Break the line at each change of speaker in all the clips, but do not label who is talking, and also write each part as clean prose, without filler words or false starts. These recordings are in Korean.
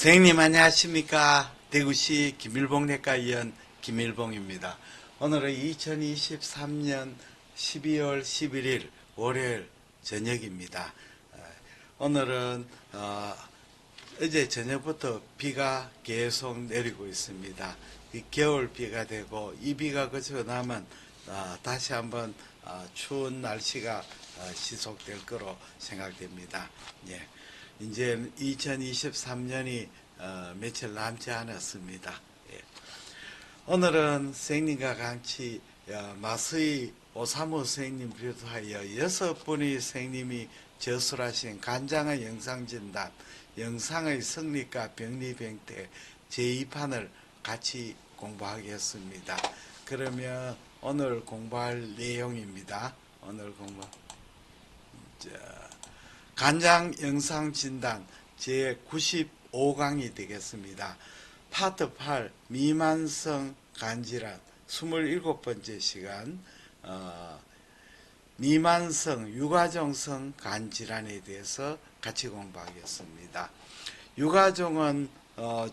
선생님 안녕하십니까. 대구시 김일봉내과의원 김일봉입니다. 오늘은 2023년 12월 11일 월요일 저녁입니다. 오늘은 어제 저녁부터 비가 계속 내리고 있습니다. 겨울 비가 되고 이 비가 그치고 나면 다시 한번 추운 날씨가 지속될 거로 생각됩니다. 예. 이제 2023년이 며칠 남지 않았습니다. 예. 오늘은 선생님과 같이 마스의 오사무 선생님 비롯하여 6분의 선생님이 저술하신 간장의 영상진단, 영상의 성리과 병리병태 제2판을 같이 공부하겠습니다. 그러면 오늘 공부할 내용입니다. 오늘 간장 영상 진단 제95강이 되겠습니다. 파트 8 미만성 간질환 27번째 시간 미만성 유가종성 간질환에 대해서 같이 공부하겠습니다. 유가종은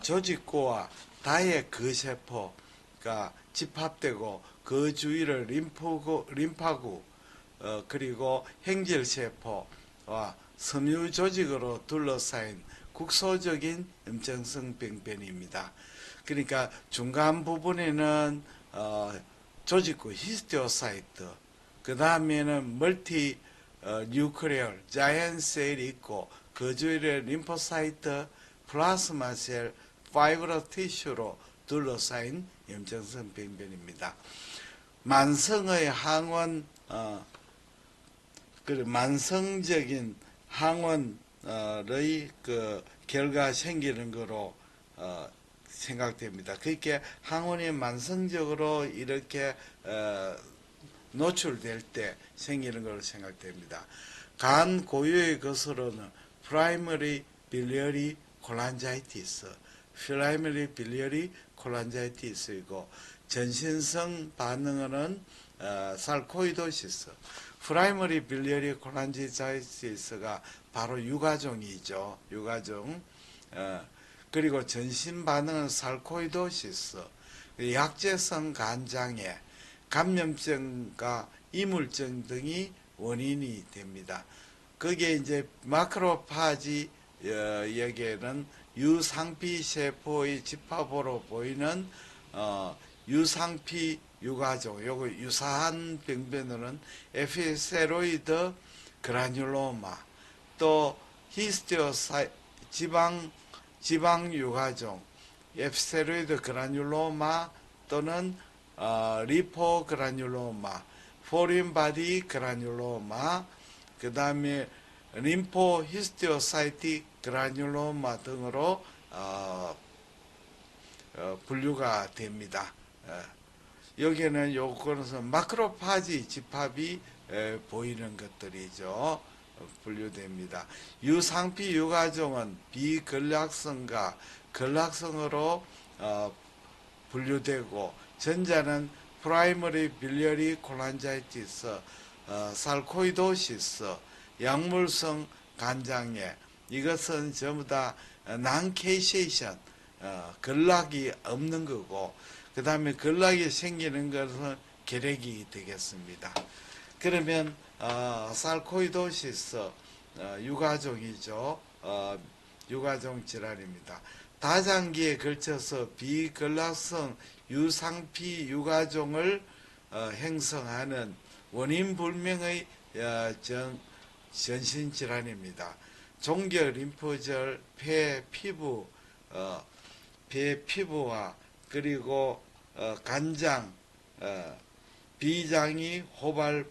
조직고와 다의 거세포가 집합되고 그 주위를 림파구 그리고 행질세포와 섬유 조직으로 둘러싸인 국소적인 염증성 병변입니다. 그러니까 중간 부분에는 조직구 히스테오사이트, 그 다음에는 멀티 뉴크레얼 자이언트 셀이 있고 그 주위를 림포사이트, 플라스마셀, 파이브로 티슈로 둘러싸인 염증성 병변입니다. 만성의 항원 만성적인 항원의 그 결과 생기는 거로 생각됩니다. 그렇게 항원이 만성적으로 이렇게 노출될 때 생기는 것으로 생각됩니다. 간 고유의 것으로는 프라이머리 빌리어리 콜란자이티스, 프라이머리 빌리어리 콜란자이티스이고 전신성 반응은 살코이도시스, 프라이머리 빌리어리 콜란자이티스가 바로 유가종이죠. 유가종. 그리고 전신 반응은 살코이도시스, 약재성 간장에 감염증과 이물증 등이 원인이 됩니다. 그게 이제 마크로파지 여기에는 유상피 세포의 집합으로 보이는 유상피 유가종, 요거 유사한 병변으로는 에피세로이드 그라뉼로마, 또 히스테오사이 지방 유가종, 에피세로이드 그라뉼로마 또는 리포 그라뉼로마, 포린 바디 그라뉼로마, 그 다음에 림포 히스테오사이틱 그라뉼로마 등으로 분류가 됩니다. 여기에는 요거는 마크로파지 집합이 보이는 것들이죠. 분류됩니다. 유상피 유가종은 비근락성과 근락성으로 분류되고, 전자는 프라이머리 빌리어리 콜란자이티스, 살코이도시스, 약물성 간장에, 이것은 전부 다 난케이세이션, 근락이 없는 거고, 그 다음에 근락이 생기는 것은 결핵이 되겠습니다. 그러면 살코이도시스 유가종이죠. 유가종 질환입니다. 다장기에 걸쳐서 비근락성 유상피 유가종을 형성하는 원인 불명의 전신 질환입니다. 종결 림프절, 폐 피부와 그리고 간장, 비장이 호발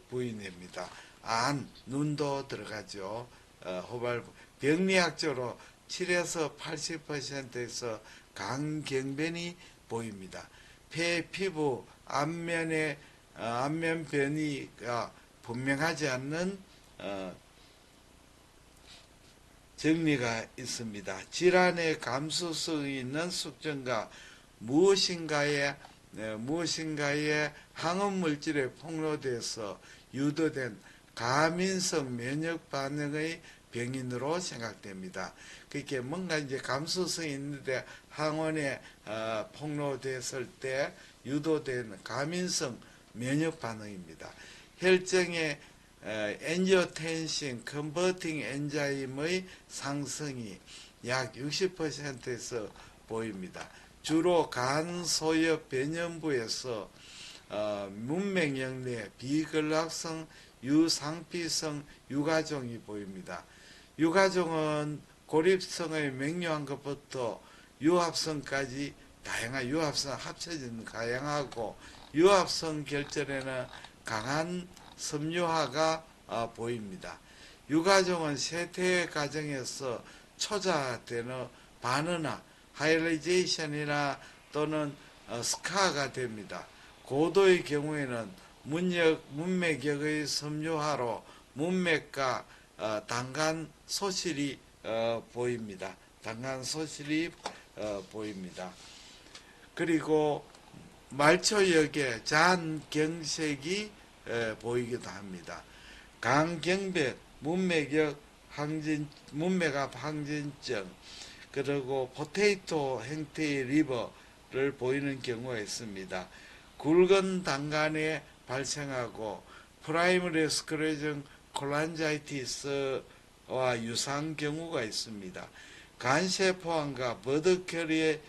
부위입니다. 안, 눈도 들어가죠. 호발 병리학적으로 7에서 80%에서 간경변이 보입니다. 폐 피부 안면에 안면 변이가 분명하지 않는 정리가 있습니다. 질환의 감수성이 있는 숙전과 무엇인가의 항원물질에 폭로돼서 유도된 가민성 면역 반응의 병인으로 생각됩니다. 그렇게 뭔가 이제 감수성이 있는데 항원에 폭로됐을 때 유도되는 가민성 면역 반응입니다. 혈증의 엔지오텐신 컨버팅 엔자임의 상승이 약 60%에서 보입니다. 주로 간 소엽 변연부에서 문맥연내 비근락성 유상피성 유가종이 보입니다. 유가종은 고립성의 맹요한 것부터 유합성까지 다양한 유합성 합쳐진 다양하고 유합성 결절에는 강한 섬유화가 보입니다. 유가종은 세태 과정에서 초자되는 반응화, 하이라이제이션이나 또는 스카가 됩니다. 고도의 경우에는 문맥역의 섬유화로 문맥과 단간 소실이 보입니다. 단간 소실이 보입니다. 그리고 말초역에 잔경색이 보이기도 합니다. 강경변, 문맥압 항진증, 그리고 포테이토 형태의 리버를 보이는 경우가 있습니다. 굵은 단간에 발생하고 프라이머리 스크레증 콜란자이티스와 유사한 경우가 있습니다. 간세포암과 버드캐리의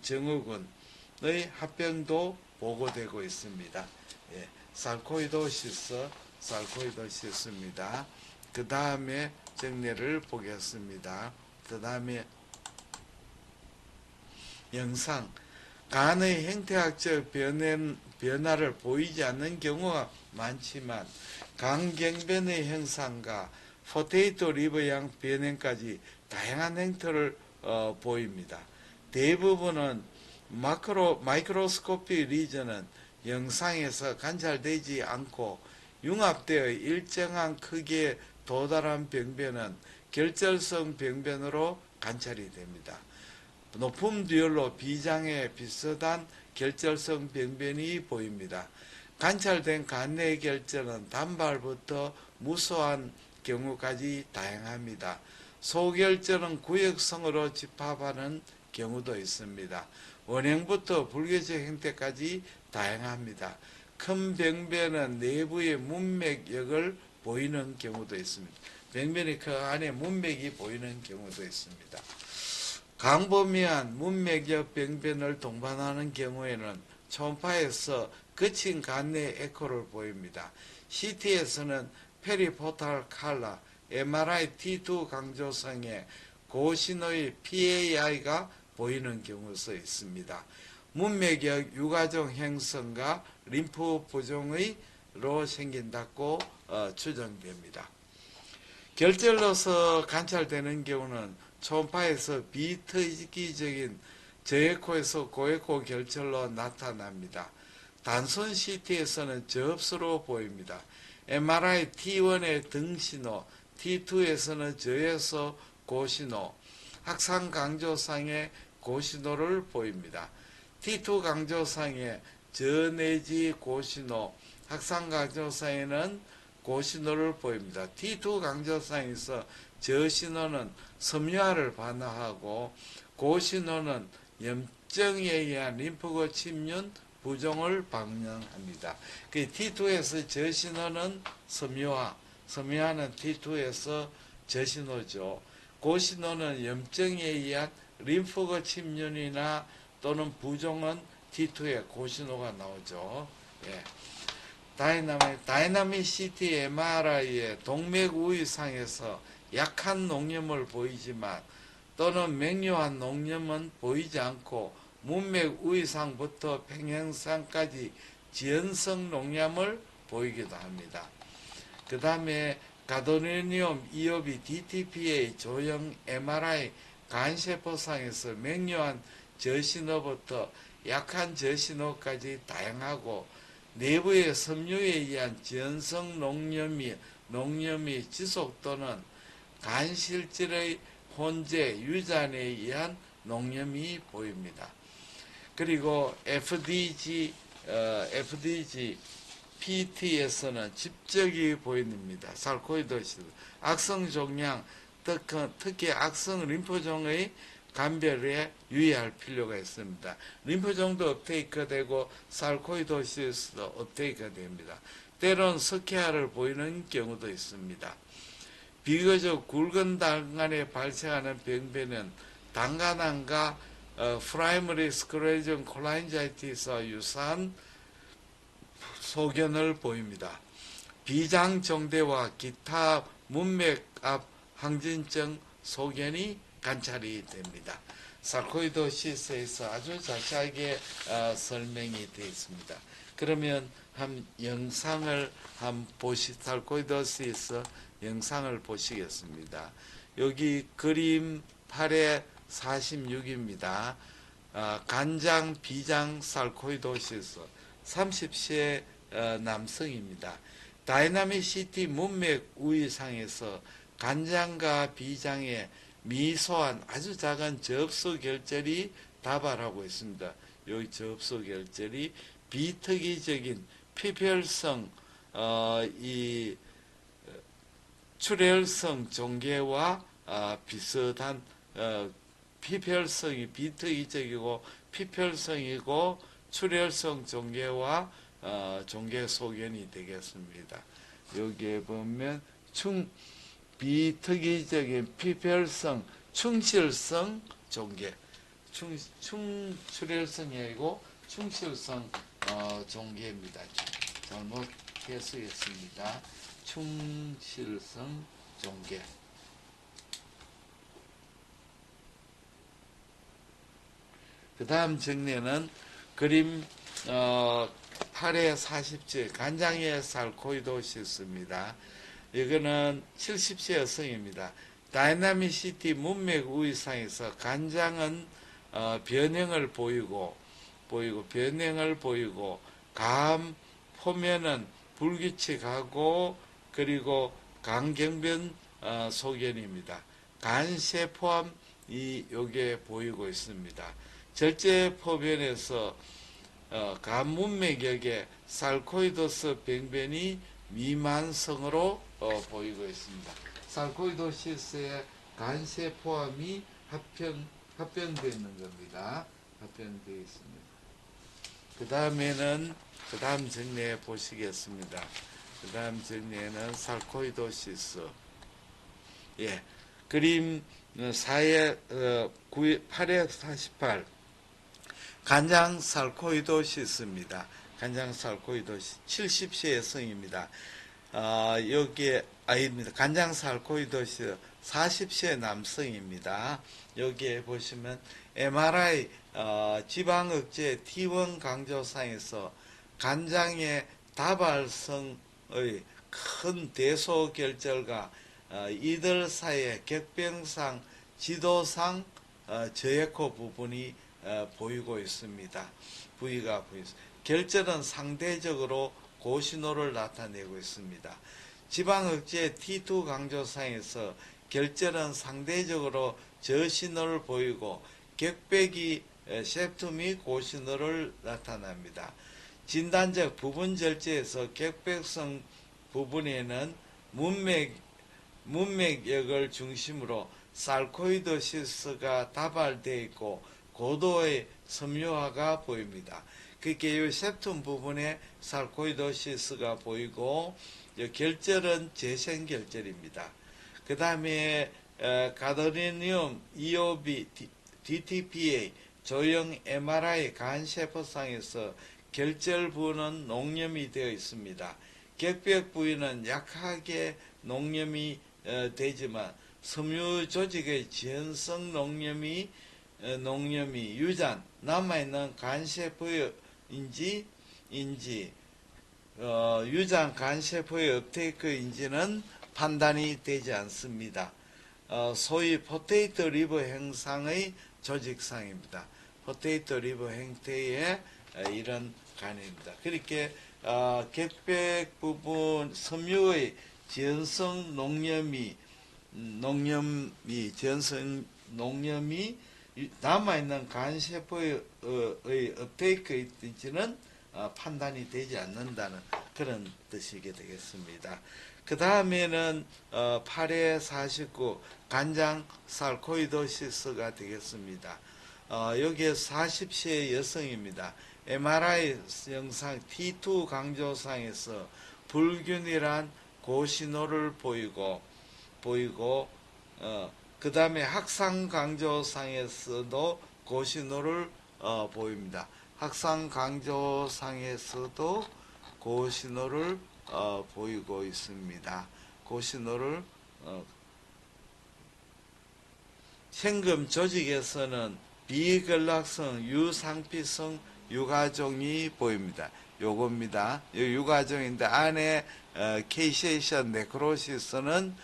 증후군의 합병도 보고되고 있습니다. 예, sar코이도시스입니다. 그 다음에 정례를 보겠습니다. 그 다음에 영상, 간의 형태학적 변화를 보이지 않는 경우가 많지만 간경변의 형상과 포테이토 리버양 변형까지 다양한 형태를 보입니다. 대부분은 마이크로스코피 리전은 영상에서 관찰되지 않고 융합되어 일정한 크기에 도달한 병변은 결절성 병변으로 관찰이 됩니다. 높음 듀얼로 비장에 비슷한 결절성 병변이 보입니다. 관찰된 간내 결절은 단발부터 무소한 경우까지 다양합니다. 소결절은 구역성으로 집합하는 경우도 있습니다. 원형부터 불규칙 형태까지 다양합니다. 큰 병변은 내부의 문맥역을 보이는 경우도 있습니다. 병변이 그 안에 문맥이 보이는 경우도 있습니다. 광범위한 문맥역 병변을 동반하는 경우에는 초음파에서 거친 간내 에코를 보입니다. CT에서는 페리포탈 칼라, MRI T2 강조성의 고신호의 PAI가 보이는 경우가 있습니다. 문맥역 유가종 형성과 림프 부종의로 생긴다고 추정됩니다. 결절로서 관찰되는 경우는 초음파에서 비특이적인 저에코에서 고에코 결절로 나타납니다. 단순 CT에서는 저흡수로 보입니다. MRI T1의 등신호, T2에서는 저에서 고신호, 확산 강조상의 고신호를 보입니다. T2 강조상의 저 내지 고신호, 확산 강조상에는 고신호를 보입니다. T2 강조상에서 저신호는 섬유화를 반응하고 고신호는 염증에 의한 림프구 침륜 부종을 방영합니다. 그 T2에서 저신호는 섬유화는 T2에서 저신호죠. 고신호는 염증에 의한 림프구 침륜이나 또는 부종은 T2에 고신호가 나오죠. 예. 다이나믹 CT MRI의 동맥 우위상에서 약한 농염을 보이지만 또는 맹요한 농염은 보이지 않고 문맥 우위상부터 평행상까지 지연성 농염을 보이기도 합니다. 그 다음에 가도니움 이오비 DTPA 조형 MRI 간세포상에서 맹요한 저신호부터 약한 저신호까지 다양하고 내부의 섬유에 의한 지연성 농염이 지속 또는 간실질의 혼재, 유전에 의한 농염이 보입니다. 그리고 FDG PT에서는 집적이 보입니다. 살코이도시스, 악성 종양 특히 악성 림포종의 감별에 유의할 필요가 있습니다. 림포종도 업테이크되고 sarcoidosis 업테이크가 됩니다. 때론 스케아를 보이는 경우도 있습니다. 비교적 굵은 단간에 발생하는 병변은 단간암과 프라이머리 스크레이전 콜라인자이티스와 유사한 소견을 보입니다. 비장정대와 기타 문맥 앞 항진증 소견이 관찰이 됩니다. sarcoidosis에서 아주 자세하게 설명이 되어 있습니다. 그러면 한 영상을 sarcoidosis 영상을 보시겠습니다. 여기 그림 8에 46입니다. 간장, 비장, sarcoidosis 30세 남성입니다. 다이나믹 CT 문맥 우의상에서 간장과 비장에 미소한 아주 작은 접수 결절이 다발하고 있습니다. 여기 접수 결절이 비특이적인 피별성 이 출혈성 종괴와 비슷한 피별성이 비특이적이고 피별성이고 출혈성 종괴와 종괴 소견이 되겠습니다. 여기에 보면 비특이적인 피별성 충실성 종괴 출혈성이 아니고 충실성 종괴입니다. 잘못 해석했습니다. 충실성 종괴. 그 다음 정례는 그림 8에 40째 간장의 sarcoidosis입니다. 이거는 70세 여성입니다. 다이나믹 CT 문맥 우의상에서 간장은 변형을 보이고 감 표면은 불규칙하고 그리고 간경변 소견입니다. 간세포암이 여기에 보이고 있습니다. 절제 표변에서 간 문맥역에 sarcoidosis 병변이 미만성으로 보이고 있습니다. sarcoidosis의 간세포암이 합병되어 있는 겁니다. 합병되어 있습니다. 그 다음 정리해 보시겠습니다. 그 다음 정리에는 sarcoidosis. 예. 그림 8에 48. 간장 sarcoidosis입니다. 간장 sarcoidosis 70세 여성입니다. 여기에 아닙니다. 간장 sarcoidosis 40세 남성입니다. 여기에 보시면 MRI 지방 억제 T1 강조상에서 간장의 다발성의 큰 대소결절과 이들 사이에 격변상 지도상 저에코 부분이 보이고 있습니다. 부위가 보입니다. 결절은 상대적으로 고신호를 나타내고 있습니다. 지방억제 T2 강조상에서 결절은 상대적으로 저신호를 보이고 격배기 septum이 고신호를 나타납니다. 진단적 부분 절제에서 격백성 부분에는 문맥역을 중심으로 sarcoidosis가 다발되어 있고 고도의 섬유화가 보입니다. 그렇게 이 septum 부분에 sarcoidosis가 보이고 결절은 재생결절입니다. 그 다음에 가드리늄 EOB DTPA 조형 MRI 간세포상에서 결절 부위는 농염이 되어 있습니다. 격벽 부위는 약하게 농염이 되지만 섬유 조직의 지연성 농염이 유전 남아있는 간세포의 인지 유전 간세포의 업테이크인지는 판단이 되지 않습니다. 소위 포테이토 리버 형상의 조직상입니다. 포테이토 리버 형태의 이런 간입니다. 그렇게 격백 부분 섬유의 지연성 농염이 남아있는 간세포의 업테이크인지는 판단이 되지 않는다는 그런 뜻이게 되겠습니다. 그 다음에는 8회 49 간장 살코이도시스가 되겠습니다. 여기에 40세 여성입니다. MRI 영상 T2 강조상에서 불균일한 고신호를 보이고 그 다음에 학상 강조상에서도 고신호를 보입니다. 학상 강조상에서도 고신호를 보이고 있습니다. 고신호를 현금 조직에서는 비근락성 유상피성 유가종이 보입니다. 요겁니다. 요 유가종인데 안에 케이시에이션 네크로시스는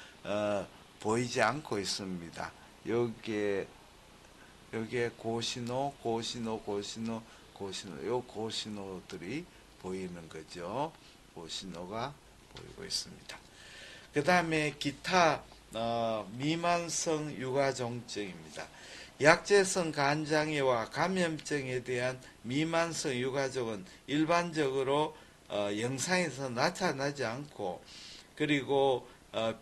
보이지 않고 있습니다. 여기에 고신호, 요 고신호들이 보이는 거죠. 고신호가 보이고 있습니다. 그 다음에 기타 미만성 유가종증입니다. 약재성 간장애와 감염증에 대한 미만성 유가종은 일반적으로 영상에서 나타나지 않고 그리고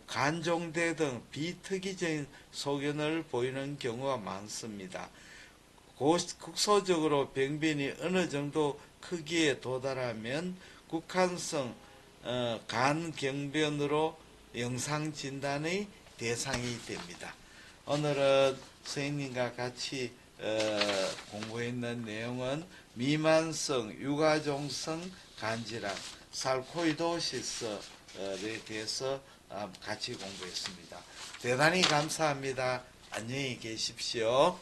간종대 등 비특이적인 소견을 보이는 경우가 많습니다. 국소적으로 병변이 어느 정도 크기에 도달하면 국한성 간경변으로 영상 진단의 대상이 됩니다. 오늘은 선생님과 같이 공부했는 내용은 미만성 유가종성 간질환 살코이도시스에 대해서 같이 공부했습니다. 대단히 감사합니다. 안녕히 계십시오.